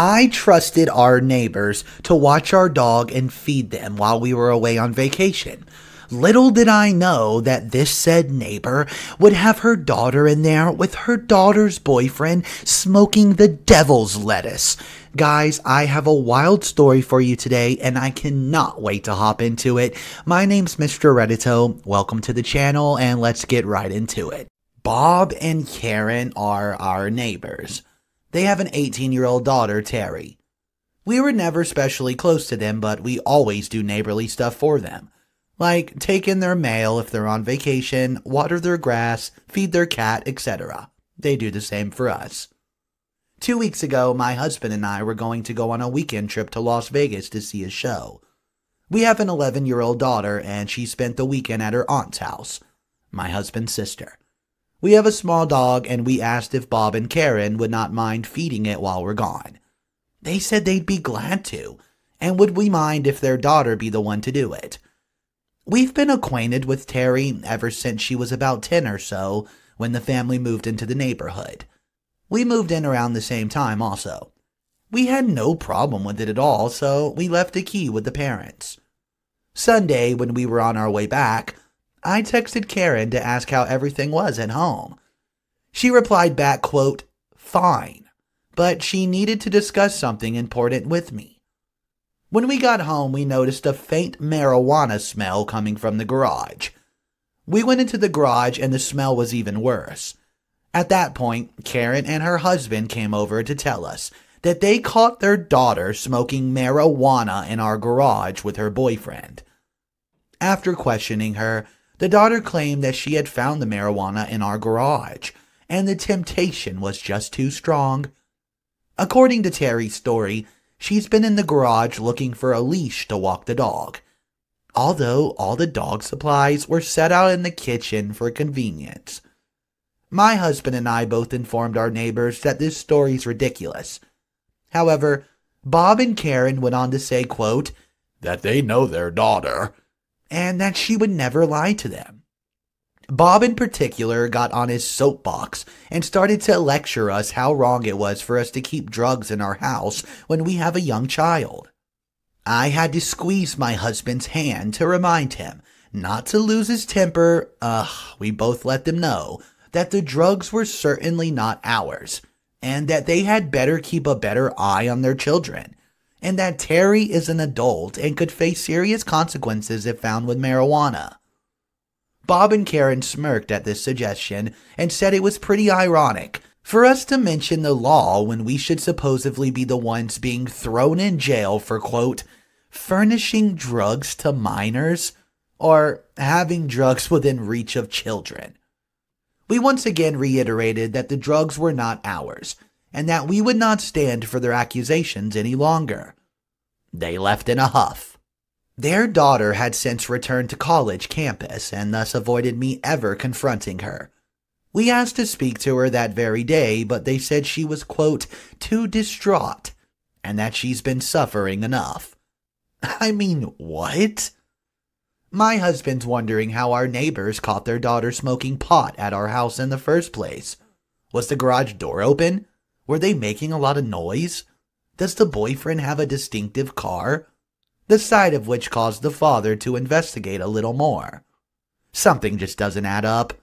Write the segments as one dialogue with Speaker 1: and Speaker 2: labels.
Speaker 1: I trusted our neighbors to watch our dog and feed them while we were away on vacation. Little did I know that this said neighbor would have her daughter in there with her daughter's boyfriend smoking the devil's lettuce. Guys, I have a wild story for you today and I cannot wait to hop into it. My name's Mr. Reddito. Welcome to the channel and let's get right into it. Bob and Karen are our neighbors. They have an 18-year-old daughter, Terry. We were never especially close to them, but we always do neighborly stuff for them. Like take in their mail if they're on vacation, water their grass, feed their cat, etc. They do the same for us. 2 weeks ago, my husband and I were going to go on a weekend trip to Las Vegas to see a show. We have an 11-year-old daughter and she spent the weekend at her aunt's house, my husband's sister. We have a small dog and we asked if Bob and Karen would not mind feeding it while we're gone. They said they'd be glad to, and would we mind if their daughter be the one to do it. We've been acquainted with Terry ever since she was about 10 or so when the family moved into the neighborhood. We moved in around the same time also. We had no problem with it at all, so we left a key with the parents. Sunday, when we were on our way back, I texted Karen to ask how everything was at home. She replied back, quote, "Fine," but she needed to discuss something important with me. When we got home, we noticed a faint marijuana smell coming from the garage. We went into the garage and the smell was even worse. At that point, Karen and her husband came over to tell us that they caught their daughter smoking marijuana in our garage with her boyfriend. After questioning her, the daughter claimed that she had found the marijuana in our garage, and the temptation was just too strong. According to Terry's story, she's been in the garage looking for a leash to walk the dog, although all the dog supplies were set out in the kitchen for convenience. My husband and I both informed our neighbors that this story's ridiculous. However, Bob and Karen went on to say, quote, that they know their daughter, and that she would never lie to them. Bob in particular got on his soapbox and started to lecture us how wrong it was for us to keep drugs in our house when we have a young child. I had to squeeze my husband's hand to remind him not to lose his temper. We both let them know that the drugs were certainly not ours, and that they had better keep a better eye on their children, and that Terry is an adult and could face serious consequences if found with marijuana. Bob and Karen smirked at this suggestion and said it was pretty ironic for us to mention the law when we should supposedly be the ones being thrown in jail for, quote, furnishing drugs to minors or having drugs within reach of children. We once again reiterated that the drugs were not ours, and that we would not stand for their accusations any longer. They left in a huff. Their daughter had since returned to college campus and thus avoided me ever confronting her. We asked to speak to her that very day, but they said she was, quote, too distraught, and that she's been suffering enough. I mean, what? My husband's wondering how our neighbors caught their daughter smoking pot at our house in the first place. Was the garage door open? Were they making a lot of noise? Does the boyfriend have a distinctive car? The sight of which caused the father to investigate a little more. Something just doesn't add up.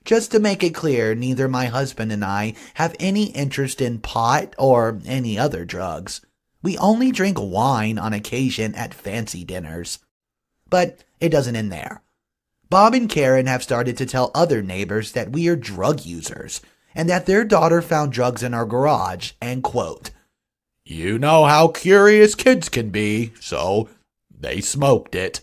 Speaker 1: Just to make it clear, neither my husband and I have any interest in pot or any other drugs. We only drink wine on occasion at fancy dinners. But it doesn't end there. Bob and Karen have started to tell other neighbors that we are drug users, and that their daughter found drugs in our garage, and quote, you know how curious kids can be, so they smoked it.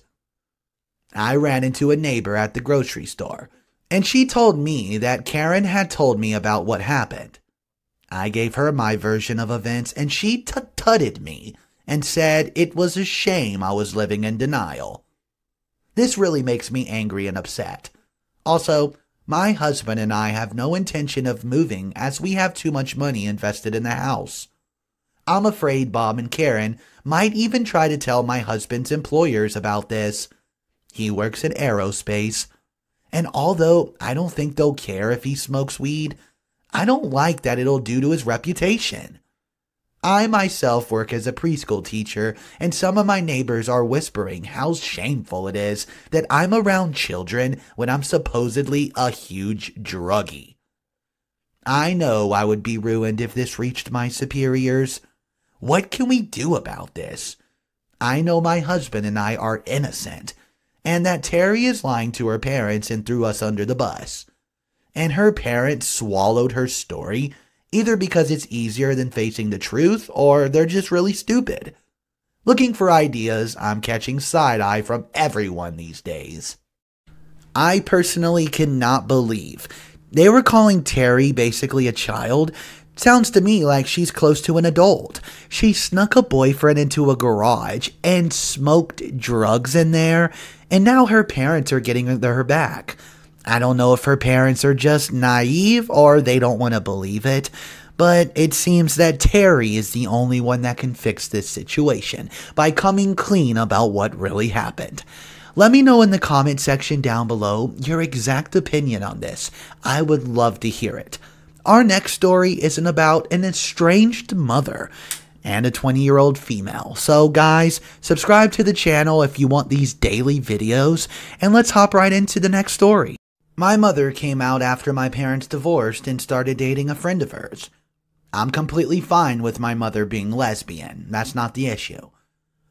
Speaker 1: I ran into a neighbor at the grocery store, and she told me that Karen had told me about what happened. I gave her my version of events, and she tutted me and said it was a shame I was living in denial. This really makes me angry and upset. Also, my husband and I have no intention of moving as we have too much money invested in the house. I'm afraid Bob and Karen might even try to tell my husband's employers about this. He works in aerospace, and although I don't think they'll care if he smokes weed, I don't like that it'll do to his reputation. I myself work as a preschool teacher, and some of my neighbors are whispering how shameful it is that I'm around children when I'm supposedly a huge druggie. I know I would be ruined if this reached my superiors. What can we do about this? I know my husband and I are innocent, and that Terry is lying to her parents and threw us under the bus. And her parents swallowed her story, either because it's easier than facing the truth, or they're just really stupid. Looking for ideas, I'm catching side-eye from everyone these days. I personally cannot believe they were calling Terry basically a child. Sounds to me like she's close to an adult. She snuck a boyfriend into a garage and smoked drugs in there, and now her parents are getting her back. I don't know if her parents are just naive or they don't want to believe it, but it seems that Terry is the only one that can fix this situation by coming clean about what really happened. Let me know in the comment section down below your exact opinion on this. I would love to hear it. Our next story isn't about an estranged mother and a 20-year-old female. So guys, subscribe to the channel if you want these daily videos, and let's hop right into the next story. My mother came out after my parents divorced and started dating a friend of hers. I'm completely fine with my mother being lesbian. That's not the issue.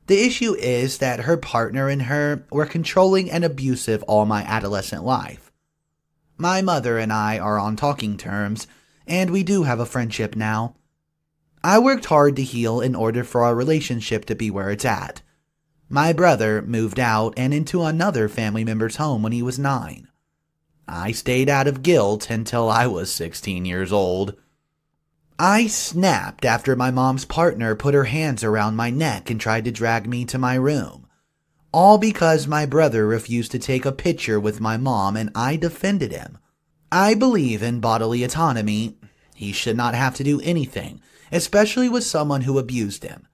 Speaker 1: The issue is that her partner and her were controlling and abusive all my adolescent life. My mother and I are on talking terms, and we do have a friendship now. I worked hard to heal in order for our relationship to be where it's at. My brother moved out and into another family member's home when he was 9. I stayed out of guilt until I was 16 years old. I snapped after my mom's partner put her hands around my neck and tried to drag me to my room. All because my brother refused to take a picture with my mom and I defended him. I believe in bodily autonomy. He should not have to do anything, especially with someone who abused him.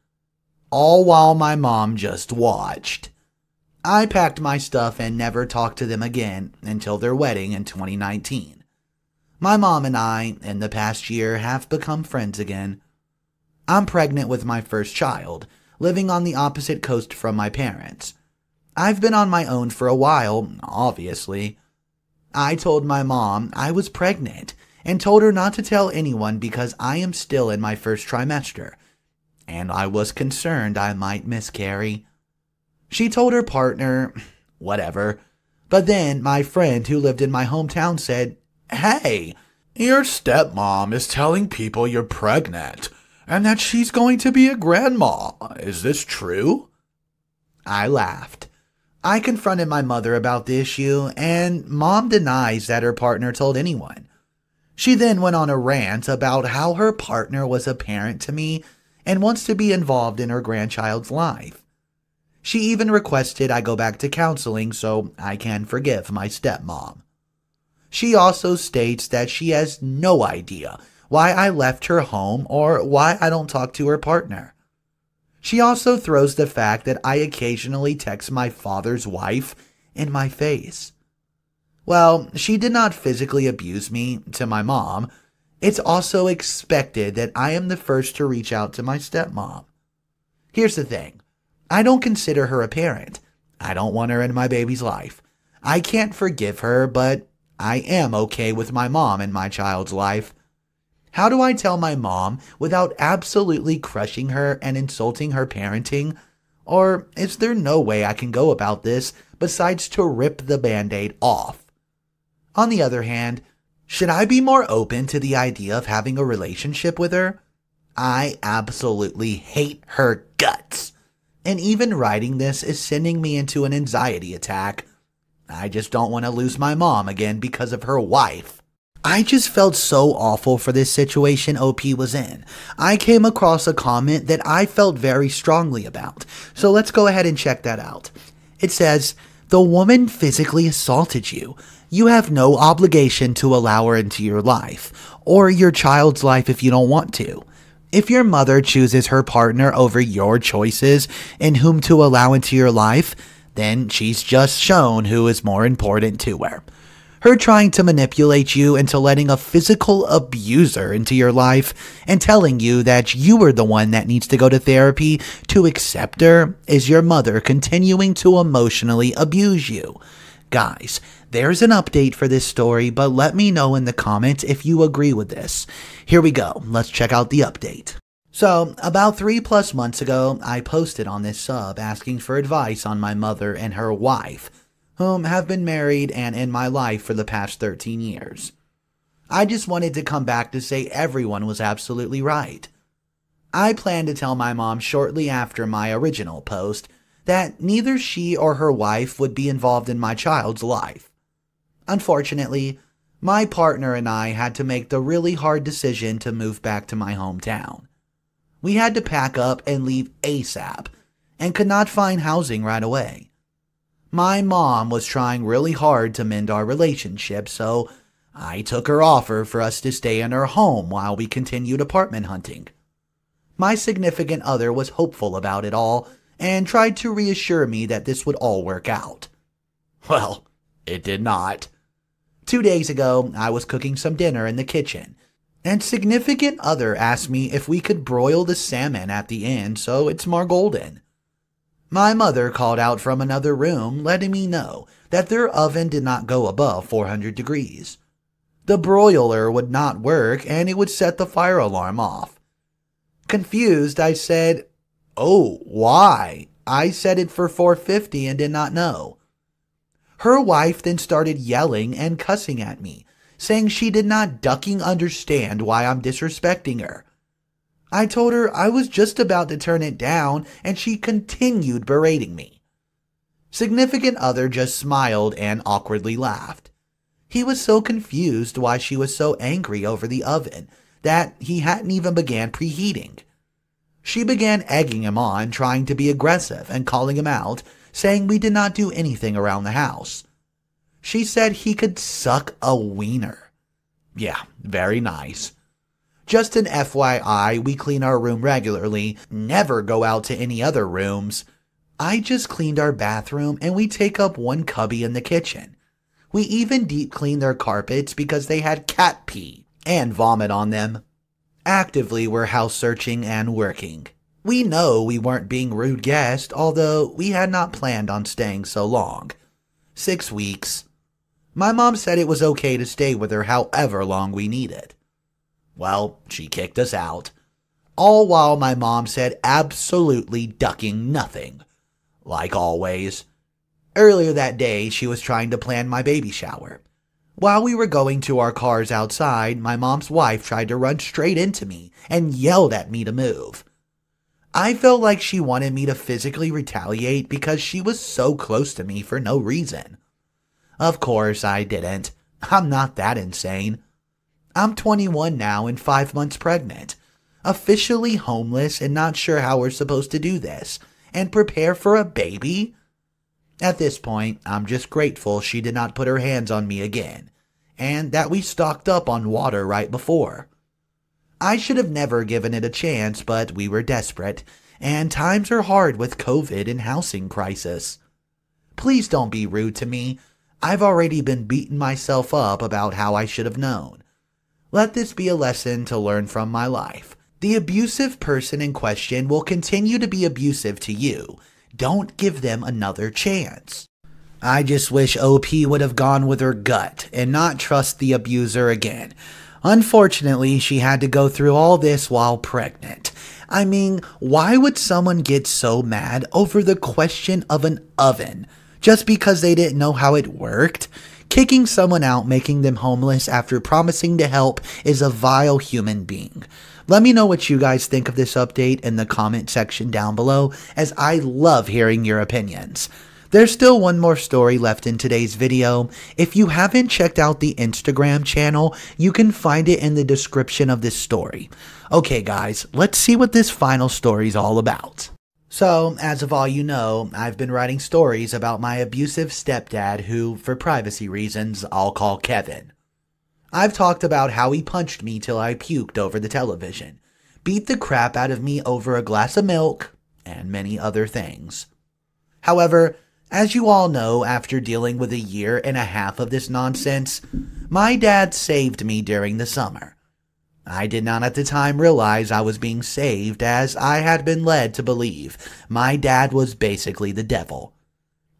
Speaker 1: All while my mom just watched. I packed my stuff and never talked to them again until their wedding in 2019. My mom and I, in the past year, have become friends again. I'm pregnant with my first child, living on the opposite coast from my parents. I've been on my own for a while, obviously. I told my mom I was pregnant and told her not to tell anyone because I am still in my first trimester, and I was concerned I might miscarry. She told her partner, whatever, but then my friend who lived in my hometown said, "Hey, your stepmom is telling people you're pregnant and that she's going to be a grandma. Is this true?" I laughed. I confronted my mother about the issue, and mom denies that her partner told anyone. She then went on a rant about how her partner was a parent to me and wants to be involved in her grandchild's life. She even requested I go back to counseling so I can forgive my stepmom. She also states that she has no idea why I left her home or why I don't talk to her partner. She also throws the fact that I occasionally text my father's wife in my face. Well, she did not physically abuse me to my mom. It's also expected that I am the first to reach out to my stepmom. Here's the thing. I don't consider her a parent. I don't want her in my baby's life. I can't forgive her, but I am okay with my mom in my child's life. How do I tell my mom without absolutely crushing her and insulting her parenting? Or is there no way I can go about this besides to rip the band-aid off? On the other hand, should I be more open to the idea of having a relationship with her? I absolutely hate her guts. And even writing this is sending me into an anxiety attack. I just don't want to lose my mom again because of her wife. I just felt so awful for this situation OP was in. I came across a comment that I felt very strongly about. So let's go ahead and check that out. It says, "The woman physically assaulted you. You have no obligation to allow her into your life, or your child's life if you don't want to. If your mother chooses her partner over your choices and whom to allow into your life, then she's just shown who is more important to her. Her trying to manipulate you into letting a physical abuser into your life and telling you that you are the one that needs to go to therapy to accept her is your mother continuing to emotionally abuse you. Guys, there's an update for this story, but let me know in the comments if you agree with this. Here we go. Let's check out the update. So, about 3+ months ago, I posted on this sub asking for advice on my mother and her wife, whom have been married and in my life for the past 13 years. I just wanted to come back to say everyone was absolutely right. I planned to tell my mom shortly after my original post that neither she or her wife would be involved in my child's life. Unfortunately, my partner and I had to make the really hard decision to move back to my hometown. We had to pack up and leave ASAP, and could not find housing right away. My mom was trying really hard to mend our relationship, so I took her offer for us to stay in her home while we continued apartment hunting. My significant other was hopeful about it all, and tried to reassure me that this would all work out. Well, it did not. 2 days ago, I was cooking some dinner in the kitchen, and significant other asked me if we could broil the salmon at the end so it's more golden. My mother called out from another room, letting me know that their oven did not go above 400 degrees. The broiler would not work and it would set the fire alarm off. Confused, I said, "Oh, why? I set it for 450 and did not know." Her wife then started yelling and cussing at me, saying she did not ducking understand why I'm disrespecting her. I told her I was just about to turn it down and she continued berating me. Significant other just smiled and awkwardly laughed. He was so confused why she was so angry over the oven that he hadn't even began preheating. She began egging him on, trying to be aggressive and calling him out, saying we did not do anything around the house. She said he could suck a wiener. Yeah, very nice. Just an FYI, we clean our room regularly, never go out to any other rooms. I just cleaned our bathroom and we take up one cubby in the kitchen. We even deep cleaned their carpets because they had cat pee and vomit on them. Actively, we're house searching and working. We know we weren't being rude guests, although we had not planned on staying so long. 6 weeks. My mom said it was okay to stay with her however long we needed. Well, she kicked us out. All while my mom said absolutely ducking nothing. Like always. Earlier that day, she was trying to plan my baby shower. While we were going to our cars outside, my mom's wife tried to run straight into me and yelled at me to move. I felt like she wanted me to physically retaliate because she was so close to me for no reason. Of course, I didn't. I'm not that insane. I'm 21 now and 5 months pregnant, officially homeless and not sure how we're supposed to do this, and prepare for a baby? At this point, I'm just grateful she did not put her hands on me again, and that we stocked up on water right before. I should have never given it a chance, but we were desperate, and times are hard with COVID and housing crisis. Please don't be rude to me. I've already been beating myself up about how I should have known. Let this be a lesson to learn from my life. The abusive person in question will continue to be abusive to you. Don't give them another chance. I just wish OP would have gone with her gut and not trust the abuser again. Unfortunately, she had to go through all this while pregnant. I mean, why would someone get so mad over the question of an oven just because they didn't know how it worked? Kicking someone out, making them homeless after promising to help is a vile human being. Let me know what you guys think of this update in the comment section down below, as I love hearing your opinions. There's still one more story left in today's video. If you haven't checked out the Instagram channel, you can find it in the description of this story. Okay guys, let's see what this final story is all about. So, as of all you know, I've been writing stories about my abusive stepdad who, for privacy reasons, I'll call Kevin. I've talked about how he punched me till I puked over the television, beat the crap out of me over a glass of milk, and many other things. However, As you all know, after dealing with a year and a half of this nonsense, my dad saved me during the summer. I did not at the time realize I was being saved, as I had been led to believe my dad was basically the devil.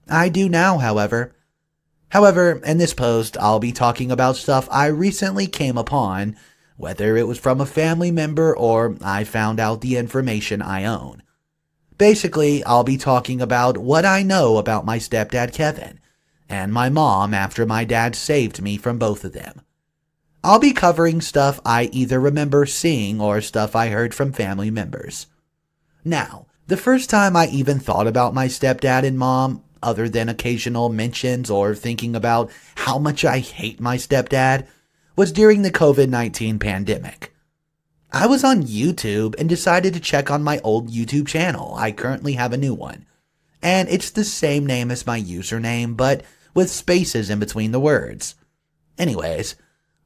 Speaker 1: I do now, however. In this post, I'll be talking about stuff I recently came upon, whether it was from a family member or I found out the information I own. Basically, I'll be talking about what I know about my stepdad Kevin, and my mom after my dad saved me from both of them. I'll be covering stuff I either remember seeing or stuff I heard from family members. Now, the first time I even thought about my stepdad and mom, other than occasional mentions or thinking about how much I hate my stepdad, was during the COVID-19 pandemic. I was on YouTube and decided to check on my old YouTube channel. I currently have a new one, and it's the same name as my username, but with spaces in between the words. Anyways,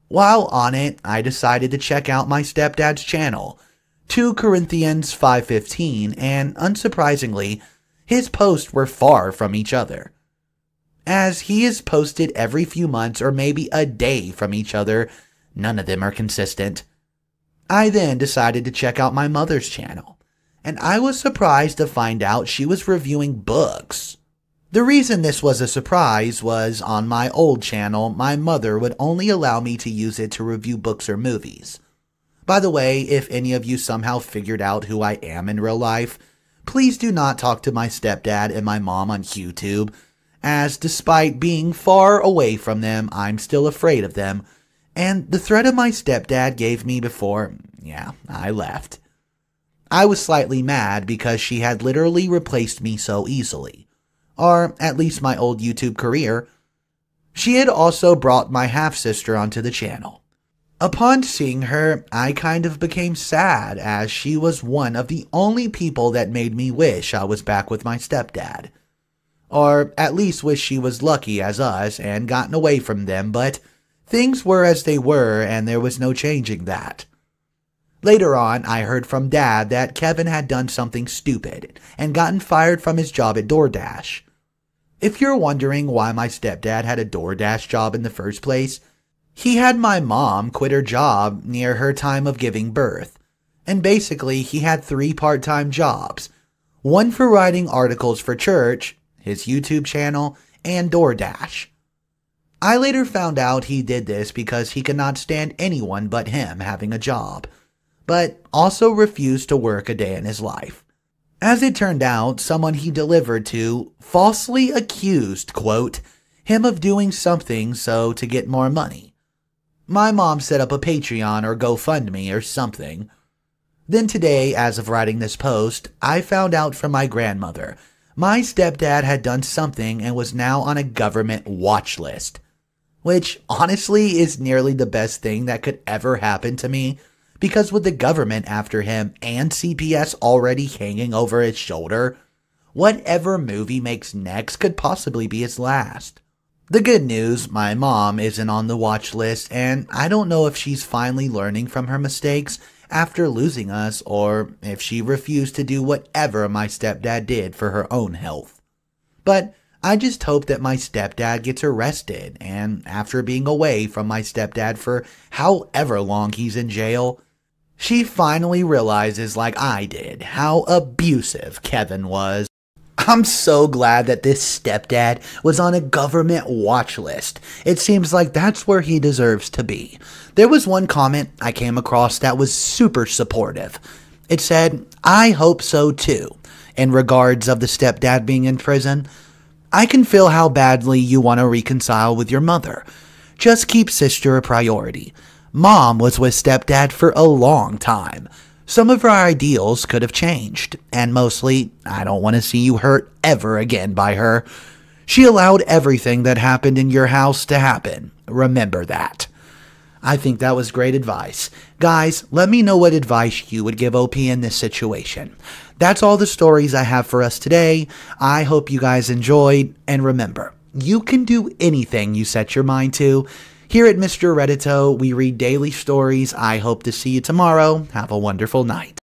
Speaker 1: while on it, I decided to check out my stepdad's channel, 2 Corinthians 5:15, and unsurprisingly, his posts were far from each other. As he is posted every few months or maybe a day from each other, none of them are consistent. I then decided to check out my mother's channel, and I was surprised to find out she was reviewing books. The reason this was a surprise was on my old channel, my mother would only allow me to use it to review books or movies. By the way, if any of you somehow figured out who I am in real life, please do not talk to my stepdad and my mom on YouTube, as despite being far away from them, I'm still afraid of them, and the threat of my stepdad gave me before, I left. I was slightly mad because she had literally replaced me so easily, or at least my old YouTube career. She had also brought my half-sister onto the channel. Upon seeing her, I kind of became sad, as she was one of the only people that made me wish I was back with my stepdad. Or at least wish she was lucky as us and gotten away from them, but things were as they were and there was no changing that. Later on, I heard from Dad that Kevin had done something stupid and gotten fired from his job at DoorDash. If you're wondering why my stepdad had a DoorDash job in the first place, he had my mom quit her job near her time of giving birth, and basically he had 3 part-time jobs, one for writing articles for church, his YouTube channel, and DoorDash. I later found out he did this because he could not stand anyone but him having a job, but also refused to work a day in his life. As it turned out, someone he delivered to falsely accused, quote, him of doing something so to get more money. My mom set up a Patreon or GoFundMe or something. Then today, as of writing this post, I found out from my grandmother my stepdad had done something and was now on a government watch list, which honestly is nearly the best thing that could ever happen to me, because with the government after him and CPS already hanging over his shoulder, whatever move he makes next could possibly be his last. The good news, my mom isn't on the watch list, and I don't know if she's finally learning from her mistakes after losing us, or if she refused to do whatever my stepdad did for her own health. But I just hope that my stepdad gets arrested, and after being away from my stepdad for however long he's in jail, she finally realizes, like I did, how abusive Kevin was. I'm so glad that this stepdad was on a government watch list. It seems like that's where he deserves to be. There was one comment I came across that was super supportive. It said, "I hope so too," in regards of the stepdad being in prison. I can feel how badly you want to reconcile with your mother. Just keep sister a priority. Mom was with stepdad for a long time. Some of our ideals could have changed, and mostly, I don't want to see you hurt ever again by her. She allowed everything that happened in your house to happen. Remember that. I think that was great advice. Guys, let me know what advice you would give OP in this situation. That's all the stories I have for us today. I hope you guys enjoyed, and remember, you can do anything you set your mind to. Here at Mr. Reddito, we read daily stories. I hope to see you tomorrow. Have a wonderful night.